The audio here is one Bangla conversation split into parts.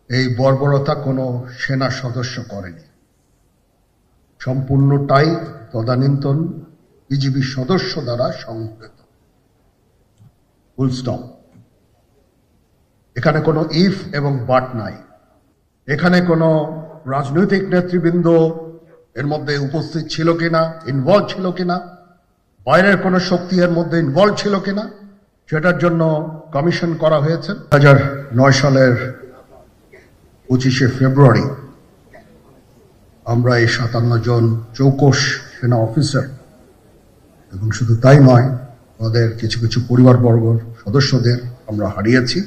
এই বর্বরতা কোনো সেনা সদস্য করেনি, সম্পূর্ণটাই তদানীন্তন বিজিবি সদস্য দ্বারা সংঘটিত। Full stop. এখানে কোনো ইফ এবং বাট নাই। এখানে কোনো রাজনৈতিক নেতৃবৃন্দ এর মধ্যে উপস্থিত ছিল কিনা, ইনভলভ ছিল কিনা, বাইরের কোনো শক্তি এর মধ্যে ইনভলভ ছিল কিনা, সেটার জন্য কমিশন করা হয়েছে। 2009 সালের 25শে ফেব্রুয়ারি আমরা এই 57 জন চৌকস সেনা অফিসার এবং শুধু তাই নয়, আমাদের কিছু কিছু পরিবারবর্গর সদস্যদের আমরা হারিয়েছি।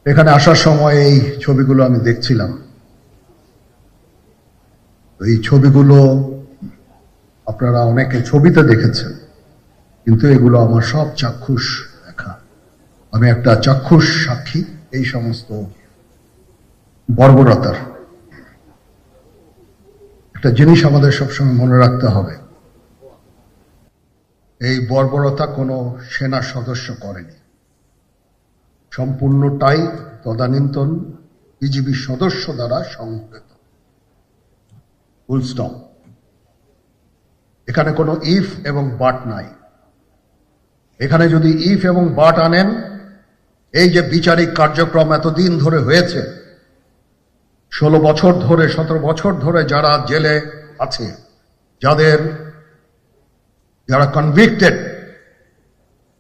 এখানে আসার সময় এই ছবিগুলো আমি দেখছিলাম। এই ছবিগুলো আপনারা অনেকে ছবিতে দেখেছেন, কিন্তু এগুলো আমার সব চাক্ষুষ দেখা। আমি একটা চাক্ষুষ সাক্ষী এই সমস্ত বর্বরতার। একটা জিনিস আমাদের সবসময় মনে রাখতে হবে, এই বর্বরতা কোনো সেনা সদস্য করেনি, সম্পূর্ণটাই তদানীন্তন বিজিবি সদস্য দ্বারা সংঘটিত। Full stop. এখানে কোনো ইফ এবং বাট নাই। এখানে যদি ইফ এবং বাট আনেন, এই যে বিচারিক কার্যক্রম এতদিন ধরে হয়েছে, 16 বছর ধরে 17 বছর ধরে যারা জেলে আছে, যারা কনভিক্টেড,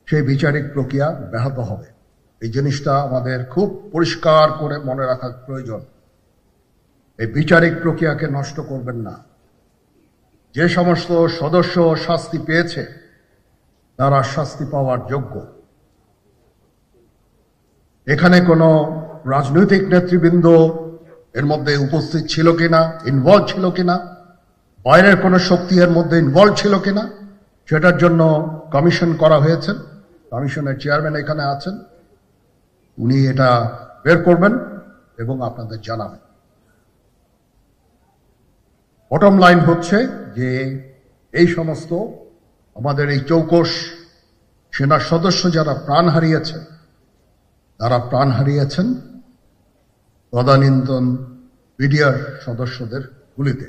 সেই বিচারিক প্রক্রিয়া ব্যাহত হবে। এই জিনিসটা আমাদের খুব পরিষ্কার করে মনে রাখা প্রয়োজন। এই বিচারিক প্রক্রিয়াকে নষ্ট করবেন না। যে সমস্ত সদস্য শাস্তি পেয়েছে তারা শাস্তি পাওয়ার যোগ্য। এখানে কোনো রাজনৈতিক নেতৃবৃন্দ এর মধ্যে উপস্থিত ছিল কিনা, ইনভলভ ছিল কিনা, বাইরের কোনো শক্তি এর মধ্যে ইনভলভ ছিল কিনা, সেটার জন্য কমিশন করা হয়েছে। কমিশনের চেয়ারম্যান এখানে আছেন, উনি এটা বের করবেন এবং আপনাদের জানাবেন। বটম লাইন হচ্ছে যে এই সমস্ত আমাদের এই চৌকস সেনা সদস্য যারা প্রাণ হারিয়েছেন, তারা প্রাণ হারিয়েছেন তদানীন্তন বিডিআর সদস্যদের গুলিতে।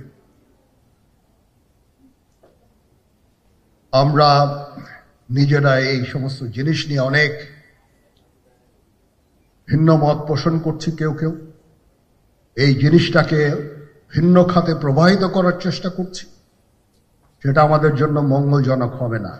আমরা নিজেরা এই সমস্ত জিনিস নিয়ে অনেক ভিন্ন মত পোষণ করছি। কেউ কেউ এই জিনিসটাকে ভিন্ন খাতে প্রবাহিত করার চেষ্টা করছি। সেটা আমাদের জন্য মঙ্গলজনক হবে না।